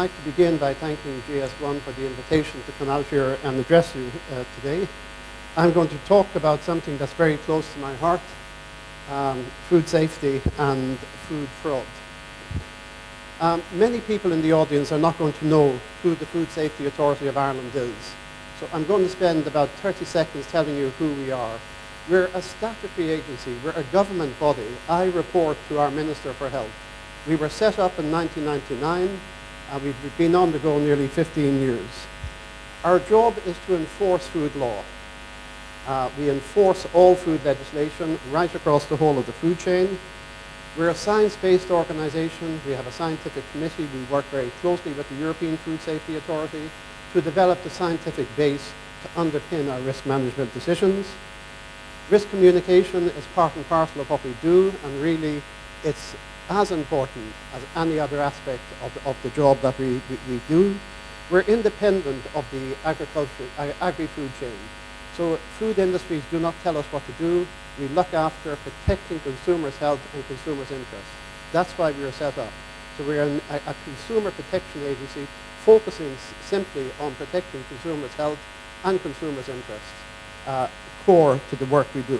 like to begin by thanking GS1 for the invitation to come out here and address you today. I'm going to talk about something that's very close to my heart, food safety and food fraud. Many people in the audience are not going to know who the Food Safety Authority of Ireland is. So I'm going to spend about 30 seconds telling you who we are. We're a statutory agency. We're a government body. I report to our Minister for Health. We were set up in 1999, and we've been on the go nearly 15 years. Our job is to enforce food law. We enforce all food legislation right across the whole of the food chain. We're a science-based organisation. We have a scientific committee. We work very closely with the European Food Safety Authority to develop the scientific base to underpin our risk management decisions. Risk communication is part and parcel of what we do, and really it's as important as any other aspect of the job that we do. We're independent of the agri-food chain. So food industries do not tell us what to do. We look after protecting consumers' health and consumers' interests. That's why we were set up. So we're a consumer protection agency focusing simply on protecting consumers' health and consumers' interests, core to the work we do.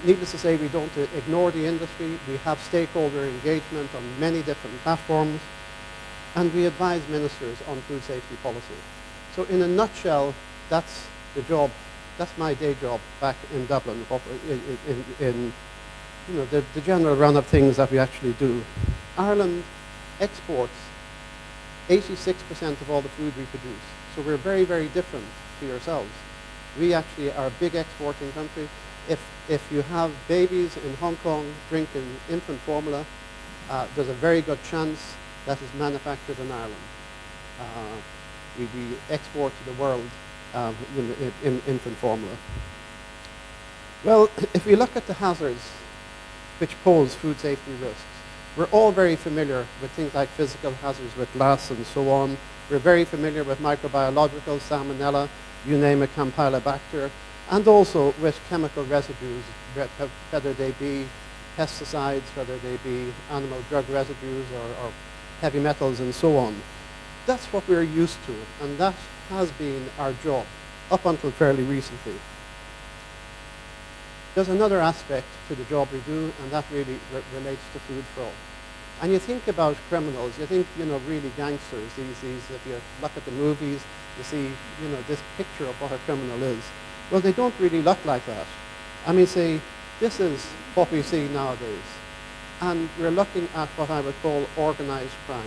Needless to say, we don't ignore the industry. We have stakeholder engagement on many different platforms, and we advise ministers on food safety policy. So in a nutshell, that's the job. That's my day job back in Dublin, in the general run of things that we actually do. Ireland exports 86% of all the food we produce. So we're very, very different to yourselves. We actually are a big exporting country. If you have babies in Hong Kong drinking infant formula, there's a very good chance that is manufactured in Ireland. We export to the world in infant formula. Well, if we look at the hazards which pose food safety risks, we're all very familiar with things like physical hazards with glass and so on. We're very familiar with microbiological, salmonella, you name it, Campylobacter, and also with chemical residues, whether they be pesticides, whether they be animal drug residues or heavy metals and so on. That's what we're used to, and that has been our job up until fairly recently. There's another aspect to the job we do, and that really relates to food fraud. And you think about criminals, you think, really gangsters, these, if you look at the movies, you see, this picture of what a criminal is. Well, they don't really look like that. I mean, say, this is what we see nowadays. And we're looking at what I would call organized crime.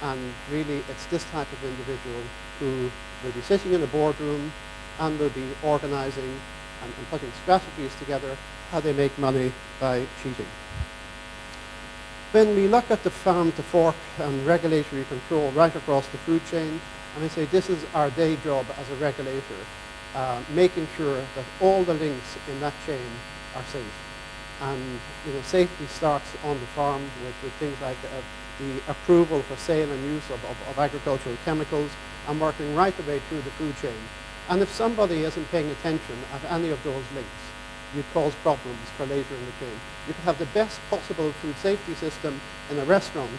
And really, it's this type of individual who will be sitting in a boardroom and will be organizing and putting strategies together how they make money by cheating. When we look at the farm to fork and regulatory control right across the food chain, I mean, say this is our day job as a regulator, making sure that all the links in that chain are safe. And safety starts on the farm with things like the approval for sale and use of agricultural chemicals, and working right the way through the food chain. And if somebody isn't paying attention at any of those links, you cause problems for later in the chain. You can have the best possible food safety system in a restaurant,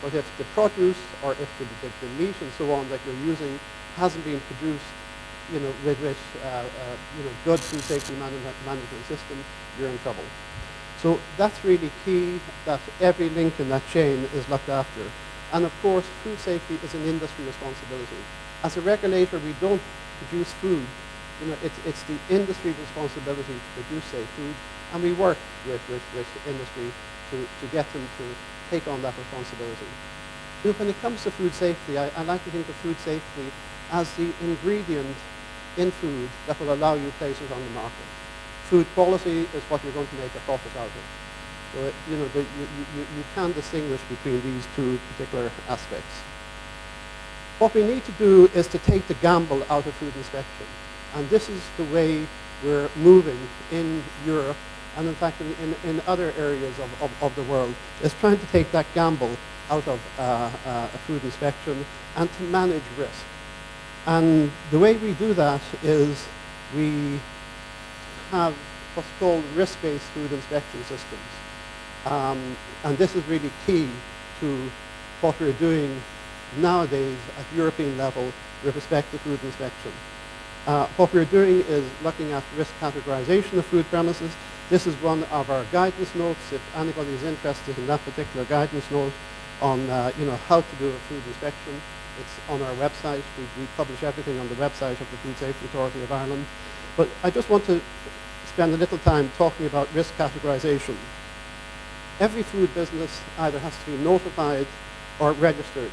but if the produce or if the meat and so on that you're using hasn't been produced with good food safety management system, you're in trouble. So that's really key, that every link in that chain is looked after. And of course, food safety is an industry responsibility. As a regulator, we don't produce food. It's the industry responsibility to produce safe food, and we work with industry to get them to take on that responsibility. When it comes to food safety, I like to think of food safety as the ingredient in food that will allow you places on the market. Food quality is what you're going to make a profit out of. So, you can distinguish between these two particular aspects. What we need to do is to take the gamble out of food inspection. And this is the way we're moving in Europe, and in fact in other areas of the world, is trying to take that gamble out of food inspection and to manage risk. And the way we do that is we have what's called risk-based food inspection systems. And this is really key to what we're doing nowadays at European level with respect to food inspection. What we're doing is looking at risk categorization of food premises. This is one of our guidance notes. If anybody is interested in that particular guidance note on how to do a food inspection, it's on our website. We publish everything on the website of the Food Safety Authority of Ireland. But I just want to spend a little time talking about risk categorization. Every food business either has to be notified or registered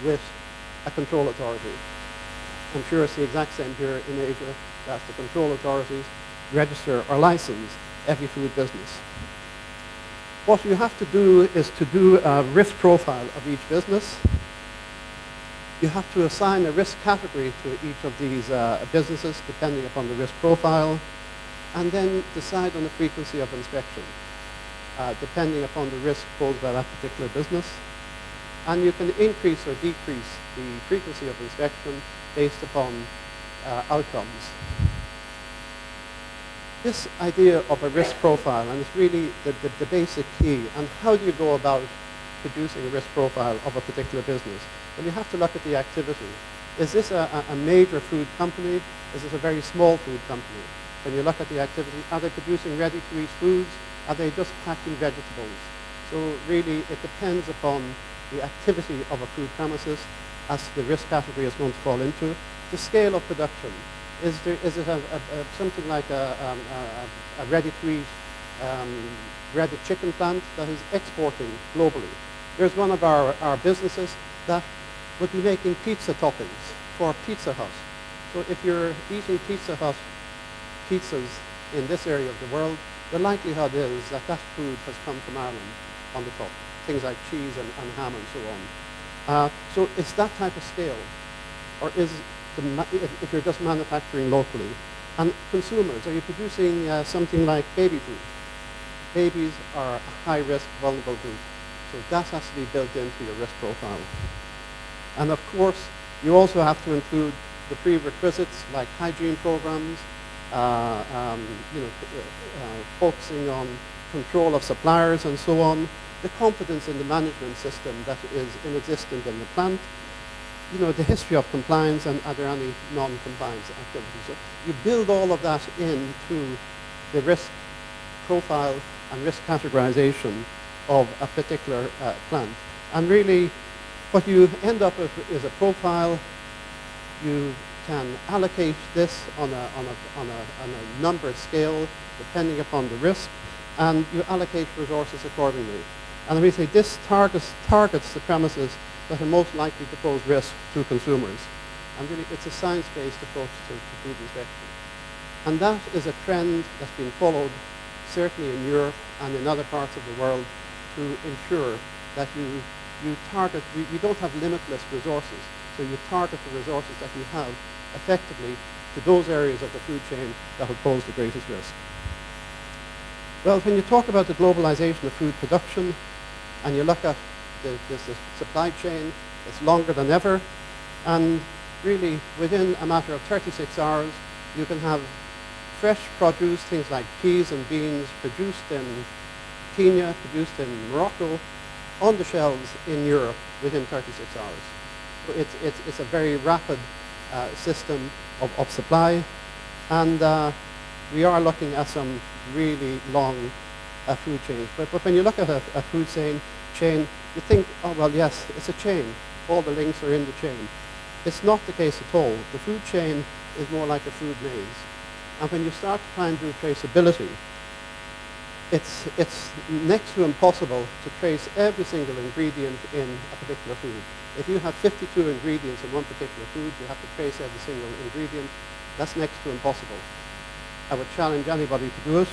with a control authority. I'm sure it's the exact same here in Asia, that the control authorities register or license every food business. What you have to do is to do a risk profile of each business. You have to assign a risk category to each of these businesses depending upon the risk profile, and then decide on the frequency of inspection depending upon the risk posed by that particular business. And you can increase or decrease the frequency of inspection based upon outcomes. This idea of a risk profile, and it's really the basic key, and how do you go about producing a risk profile of a particular business? Well, you have to look at the activity. Is this a major food company? Is this a very small food company? When you look at the activity, are they producing ready-to-eat foods? Are they just packing vegetables? So really, it depends upon the activity of a food premises as to the risk category it's going to fall into. The scale of production. Is it something like a ready-to-eat breaded chicken plant that is exporting globally? There's one of our businesses that would be making pizza toppings for Pizza Hut. So if you're eating Pizza Hut pizzas in this area of the world, the likelihood is that that food has come from Ireland on the top. Things like cheese and ham and so on. So it's that type of scale, or is if you're just manufacturing locally. And consumers, are you producing something like baby food? Babies are a high-risk, vulnerable group. So that has to be built into your risk profile. And of course, you also have to include the prerequisites like hygiene programs, focusing on control of suppliers and so on, the confidence in the management system that is inexistent in the plant, the history of compliance and are there any non-compliance activities. So you build all of that into the risk profile and risk categorization of a particular plant. And really, what you end up with is a profile. You can allocate this on a number scale depending upon the risk, and you allocate resources accordingly. And we say this targets the premises that are most likely to pose risk to consumers. And really, it's a science-based approach to food inspection. And that is a trend that's been followed certainly in Europe and in other parts of the world to ensure that you target, we don't have limitless resources, so you target the resources that you have effectively to those areas of the food chain that will pose the greatest risk. Well, when you talk about the globalization of food production and you look at the supply chain, it's longer than ever, and really within a matter of 36 hours you can have fresh produce, things like peas and beans, produced in Kenya, produced in Morocco, on the shelves in Europe within 36 hours. So it's a very rapid system of supply, and we are looking at some really long food chains. But when you look at a food chain, you think, oh well, yes, it's a chain. All the links are in the chain. It's not the case at all. The food chain is more like a food maze. And when you start to try and do traceability, it's next to impossible to trace every single ingredient in a particular food. If you have 52 ingredients in one particular food, you have to trace every single ingredient. That's next to impossible. I would challenge anybody to do it,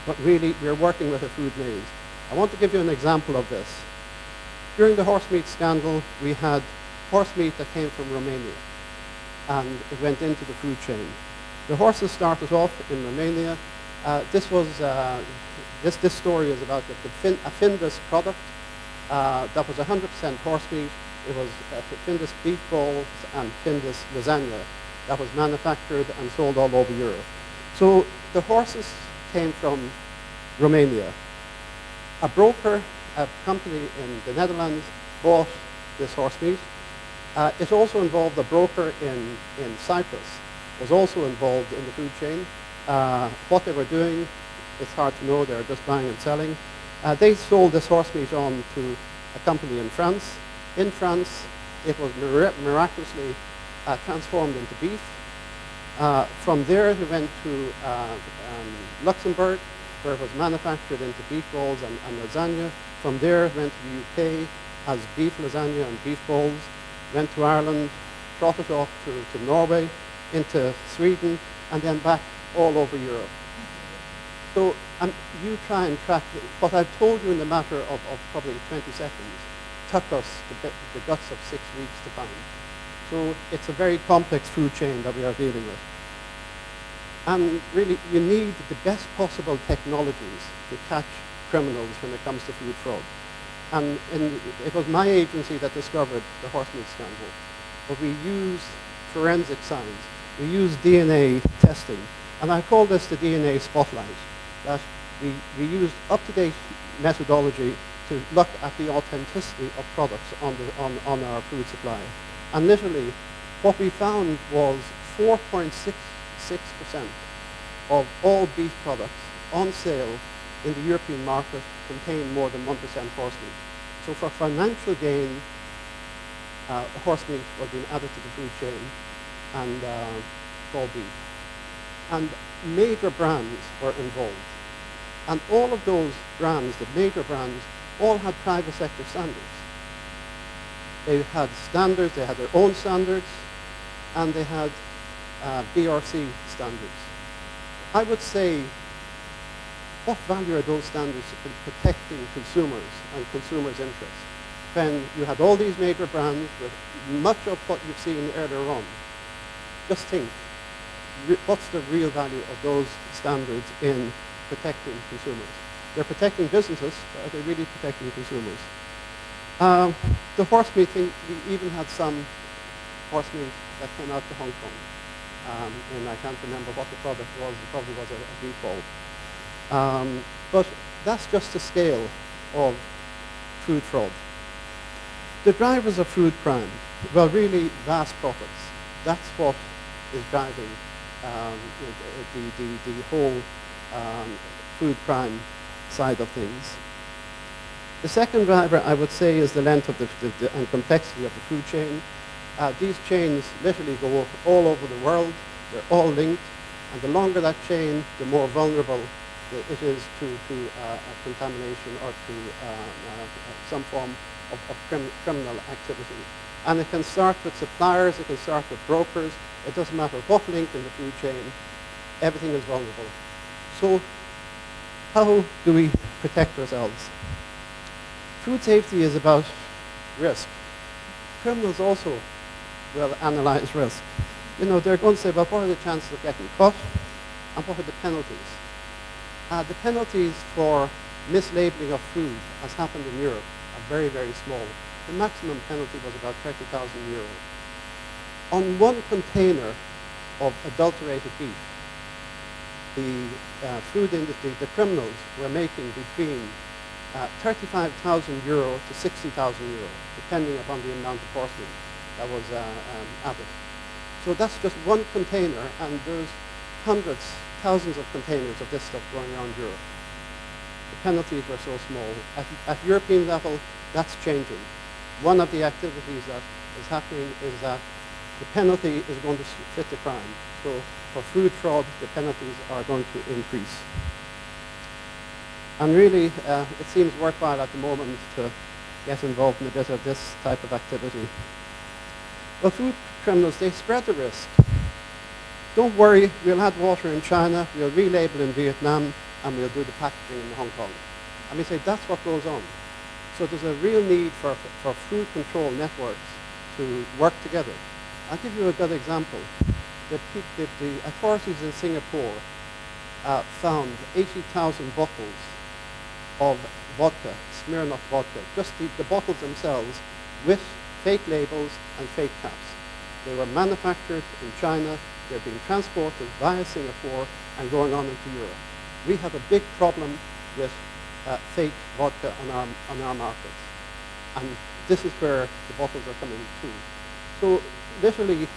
but really we're working with a food maze. I want to give you an example of this. During the horse meat scandal, we had horse meat that came from Romania, and it went into the food chain. The horses started off in Romania. This story is about a Findus product that was 100% horse meat. It was Findus beef balls and Findus lasagna that was manufactured and sold all over Europe. So the horses came from Romania. A broker, a company in the Netherlands, bought this horse meat. It also involved a broker in Cyprus, was also involved in the food chain. What they were doing, it's hard to know. They were just buying and selling. They sold this horse meat on to a company in France. In France, it was miraculously transformed into beef. From there, it went to Luxembourg, where it was manufactured into beef balls and lasagna. From there, it went to the UK as beef lasagna and beef balls. Went to Ireland, trotted off to Norway, into Sweden, and then back all over Europe. So you try and track what I've told you in the matter of probably 20 seconds took us the guts of 6 weeks to find. So it's a very complex food chain that we are dealing with. And really, you need the best possible technologies to catch criminals when it comes to food fraud. And it was my agency that discovered the horse meat scandal. But we used forensic science. We used DNA testing. And I call this the DNA spotlight, that we used up-to-date methodology to look at the authenticity of products on our food supply. And literally, what we found was 4.66% of all beef products on sale in the European market contain more than 1% horse meat. So for financial gain, horse meat was being added to the food chain and called beef. And major brands were involved. And all of those brands, the major brands, all had private sector standards. They had standards, they had their own standards, and they had BRC standards. I would say, what value are those standards in protecting consumers and consumers' interests when you had all these major brands with much of what you've seen earlier on? Just think, what's the real value of those standards in protecting consumers? They're protecting businesses, but are they really protecting consumers? The horse meat thing, we even had some horse meat that came out to Hong Kong. And I can't remember what the product was. It probably was a beef ball. But that's just the scale of food fraud. The drivers of food crime, well, really vast profits. That's what is driving the whole food crime side of things. The second driver, I would say, is the length of and complexity of the food chain. These chains literally go all over the world. They're all linked. And the longer that chain, the more vulnerable it is to contamination or to some form of criminal activity. And it can start with suppliers, it can start with brokers. It doesn't matter what link in the food chain, everything is vulnerable. So how do we protect ourselves? Food safety is about risk. Criminals also will analyze risk. You know, they're going to say, well, what are the chances of getting caught? And what are the penalties? The penalties for mislabeling of food, as happened in Europe, are very, very small. The maximum penalty was about €30,000. On one container of adulterated beef, the food industry, the criminals were making between €35,000 to €60,000, depending upon the amount of horse meat that was added. So that's just one container, and there's hundreds, thousands of containers of this stuff going around Europe. The penalties were so small. At European level, that's changing. One of the activities that is happening is that the penalty is going to fit the crime. So for food fraud, the penalties are going to increase. And really, it seems worthwhile at the moment to get involved in a bit of this type of activity. Well, food criminals, they spread the risk. Don't worry, we'll add water in China, we'll relabel in Vietnam, and we'll do the packaging in Hong Kong. And we say that's what goes on. So there's a real need for food control networks to work together. I'll give you a good example. The authorities in Singapore found 80,000 bottles of vodka, Smirnoff vodka, just the bottles themselves, with fake labels and fake caps. They were manufactured in China, they're being transported via Singapore and going on into Europe. We have a big problem with fake vodka on our markets. And this is where the bottles are coming to. So literally,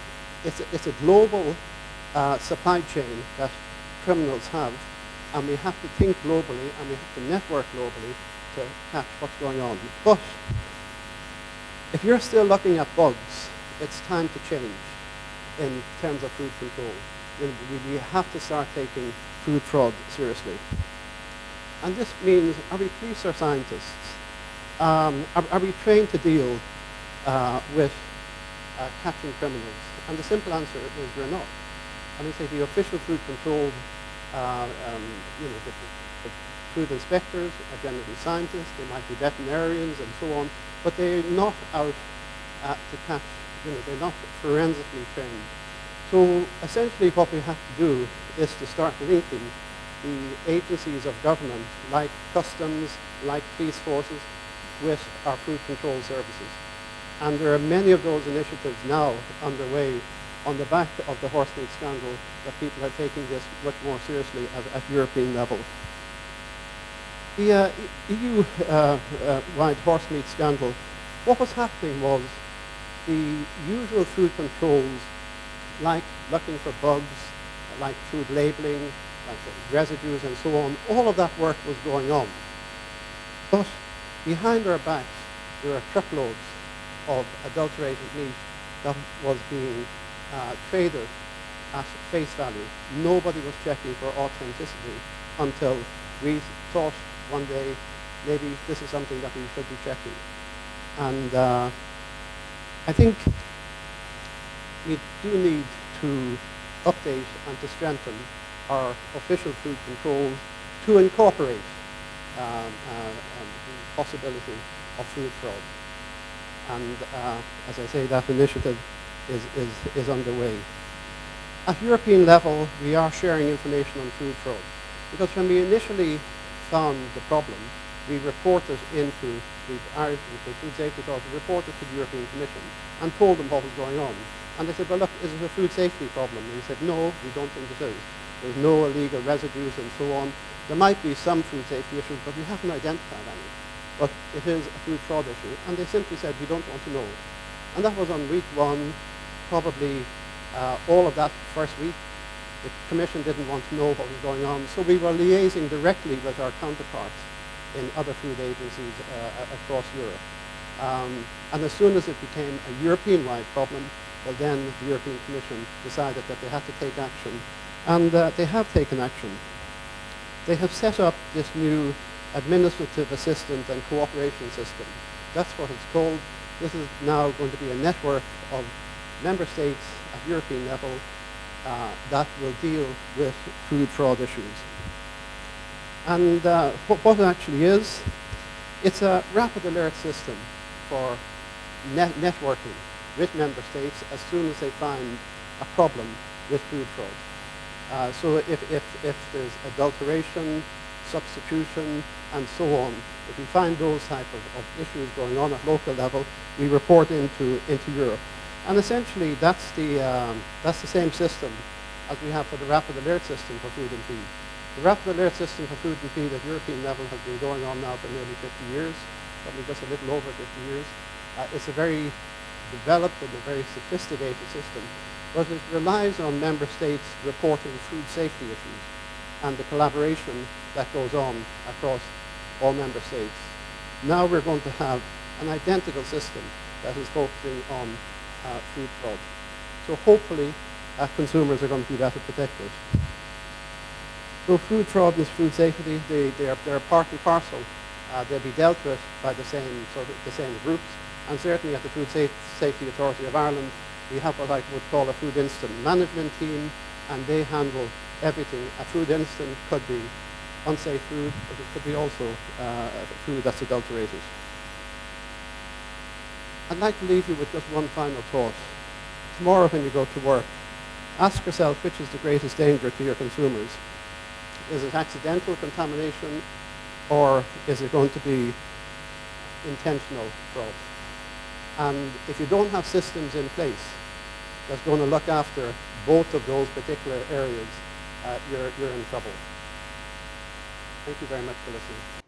it's a global supply chain that criminals have, and we have to think globally and we have to network globally to catch what's going on. But if you're still looking at bugs, it's time to change in terms of food control. We have to start taking food fraud seriously. And this means, are we police or scientists? Are we trained to deal with catching criminals? And the simple answer is we're not. I mean, say the official food control, the food inspectors are generally scientists, they might be veterinarians and so on, but they're not out to catch, they're not forensically trained. So essentially what we have to do is to start linking the agencies of government, like customs, like police forces, with our food control services. And there are many of those initiatives now underway on the back of the horse meat scandal, that people are taking this much more seriously at European level. The EU-wide horse meat scandal, what was happening was the usual food controls, like looking for bugs, like food labeling, like residues and so on, all of that work was going on. But behind our backs, there are truckloads of adulterated meat that was being traded at face value. Nobody was checking for authenticity until we thought one day maybe this is something that we should be checking. And I think we do need to update and to strengthen our official food controls to incorporate the possibility of food fraud. And as I say, that initiative is underway. At European level, we are sharing information on food fraud, because when we initially found the problem, we reported into the Food Safety Authority, reported to the European Commission and told them what was going on. And they said, well, look, is it a food safety problem? And we said, no, we don't think it is. There's no illegal residues and so on. There might be some food safety issues, but we haven't identified any. But it is a food fraud issue. And they simply said, we don't want to know. And that was on week one, probably all of that first week. The Commission didn't want to know what was going on, so we were liaising directly with our counterparts in other food agencies across Europe. And as soon as it became a European-wide problem, well then the European Commission decided that they had to take action. And they have taken action. They have set up this new administrative assistant and cooperation system. That's what it's called. This is now going to be a network of member states at European level that will deal with food fraud issues. And what it actually is, it's a rapid alert system for networking with member states as soon as they find a problem with food fraud. So if there's adulteration, substitution, and so on, if we find those type of issues going on at local level, we report into Europe. And essentially, that's the same system as we have for the rapid alert system for food and feed. The rapid alert system for food and feed at European level has been going on now for nearly 50 years, probably just a little over 50 years. It's a very developed and a very sophisticated system, but it relies on member states reporting food safety issues and the collaboration that goes on across all member states. Now we're going to have an identical system that is focusing on food fraud. So hopefully consumers are going to be better protected. So food fraud and food safety, they're part and parcel. They'll be dealt with by the same groups, and certainly at the Food Safety Authority of Ireland, we have what I would call a food incident management team, and they handle everything. A food incident could be unsafe food, but it could be also food that's adulterated. I'd like to leave you with just one final thought. Tomorrow when you go to work, ask yourself which is the greatest danger to your consumers. Is it accidental contamination, or is it going to be intentional fraud? And if you don't have systems in place that's going to look after both of those particular areas, you're in trouble. Thank you very much for listening.